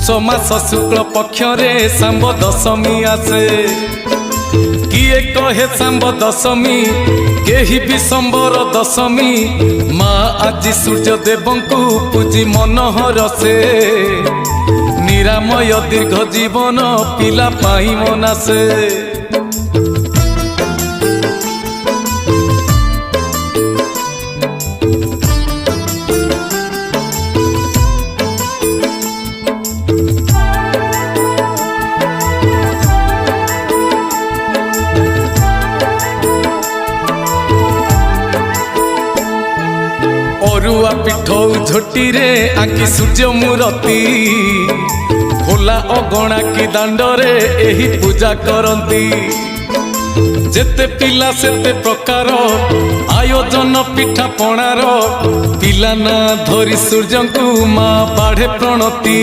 पुष मास शुक्ल पक्ष रे सांब दशमी आसे किए कहे सांब दशमी केही विशंबर दशमी माँ आज सूर्य देवंकु पूजी मनोहर से निरामय दीर्घ जीवन पिला पाई मनासे। अरुआ पिठौ झोटी रे आंकी सूर्य मूर्ति खोला अगणा की दांडरे एही पूजा करंती जेते पिला सेते प्रकार आयोजन पिठा पणार पिला ना धरी सूर्य को माँ बाढ़े प्रणति।